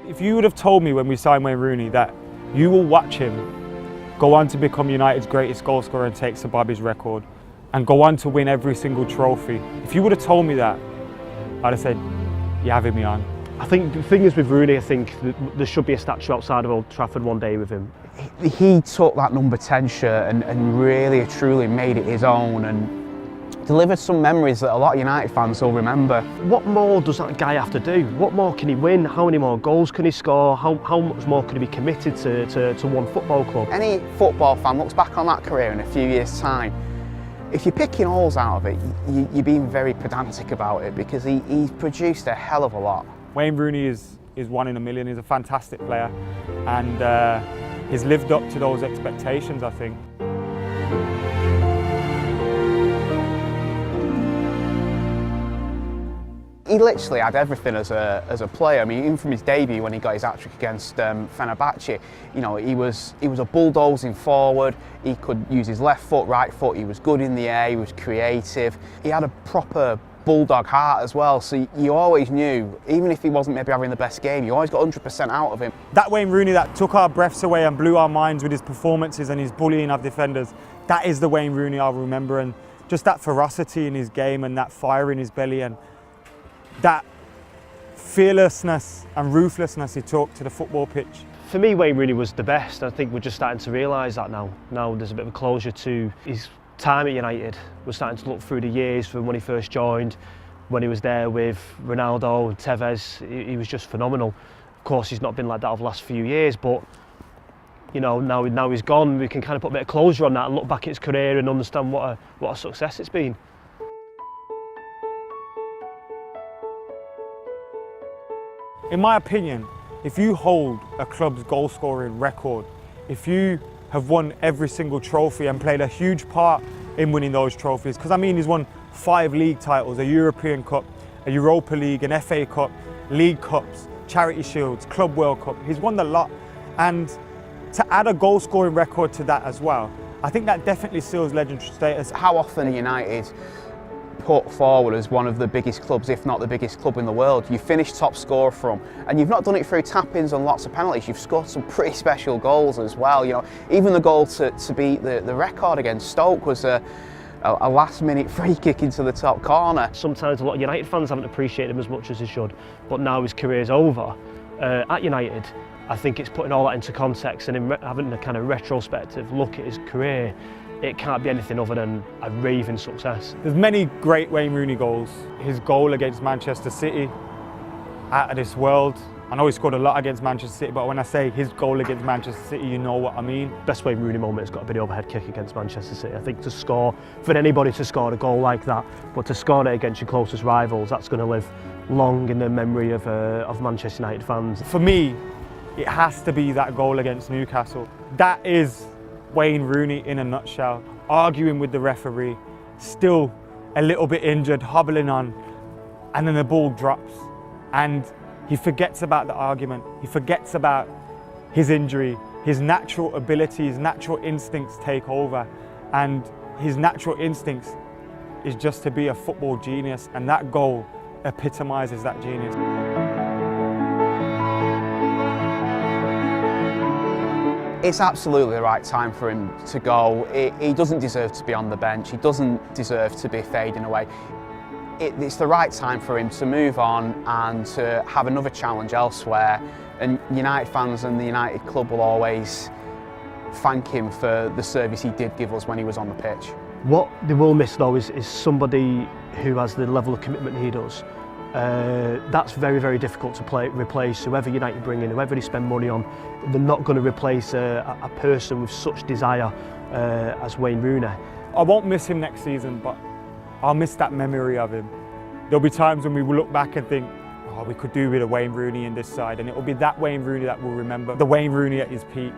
If you would have told me when we signed Wayne Rooney that you will watch him go on to become United's greatest goal scorer and take Sir Bobby's record and go on to win every single trophy, if you would have told me that, I'd have said, you're having me on. I think the thing is with Rooney, I think there should be a statue outside of Old Trafford one day with him. He took that number 10 shirt and really truly made it his own and delivered some memories that a lot of United fans will remember. What more does that guy have to do? What more can he win? How many more goals can he score? How much more can he be committed to one football club? Any football fan looks back on that career in a few years' time. If you're picking holes out of it, you're being very pedantic about it because he's produced a hell of a lot. Wayne Rooney is one in a million. He's a fantastic player and he's lived up to those expectations, I think. He literally had everything as a player. I mean, even from his debut when he got his hat-trick against Fenerbahce, you know, he was a bulldozing forward. He could use his left foot, right foot. He was good in the air. He was creative. He had a proper bulldog heart as well. So you always knew, even if he wasn't maybe having the best game, you always got 100% out of him. That Wayne Rooney that took our breaths away and blew our minds with his performances and his bullying of defenders, that is the Wayne Rooney I'll remember. And just that ferocity in his game and that fire in his belly and that fearlessness and ruthlessness he took to the football pitch. For me, Wayne Rooney was the best. I think we're just starting to realise that now. Now there's a bit of a closure to his time at United. We're starting to look through the years from when he first joined, when he was there with Ronaldo and Tevez. He was just phenomenal. Of course, he's not been like that over the last few years, but you know, now he's gone, we can kind of put a bit of closure on that and look back at his career and understand what a success it's been. In my opinion, if you hold a club's goal scoring record, if you have won every single trophy and played a huge part in winning those trophies, because I mean he's won 5 league titles, a European Cup, a Europa League, an FA Cup, League Cups, Charity Shields, Club World Cup, he's won the lot. And to add a goal scoring record to that as well, I think that definitely seals legendary status. How often are United put forward as one of the biggest clubs, if not the biggest club in the world? You finished top scorer from, and you've not done it through tap-ins and lots of penalties, you've scored some pretty special goals as well. You know, even the goal to beat the record against Stoke was a last-minute free kick into the top corner. Sometimes a lot of United fans haven't appreciated him as much as they should, but now his career's over at United, I think it's putting all that into context and having a kind of retrospective look at his career. It can't be anything other than a raving success. There's many great Wayne Rooney goals. His goal against Manchester City, out of this world. I know he scored a lot against Manchester City, but when I say his goal against Manchester City, you know what I mean. Best Wayne Rooney moment has got to be the overhead kick against Manchester City. I think to score, for anybody to score a goal like that, but to score it against your closest rivals, that's going to live long in the memory of Manchester United fans. For me, it has to be that goal against Newcastle. That is Wayne Rooney in a nutshell, arguing with the referee, still a little bit injured, hobbling on, and then the ball drops and he forgets about the argument, he forgets about his injury, his natural ability, his natural instincts take over, and his natural instincts is just to be a football genius, and that goal epitomises that genius. It's absolutely the right time for him to go. He doesn't deserve to be on the bench. He doesn't deserve to be fading away. It's the right time for him to move on and to have another challenge elsewhere. And United fans and the United club will always thank him for the service he did give us when he was on the pitch. What they will miss though is somebody who has the level of commitment he does. That's very, very difficult to replace. Whoever United bring in, whoever they spend money on, they're not going to replace a person with such desire as Wayne Rooney. I won't miss him next season, but I'll miss that memory of him. There'll be times when we will look back and think, oh, we could do with a Wayne Rooney in this side, and it will be that Wayne Rooney that we'll remember, the Wayne Rooney at his peak.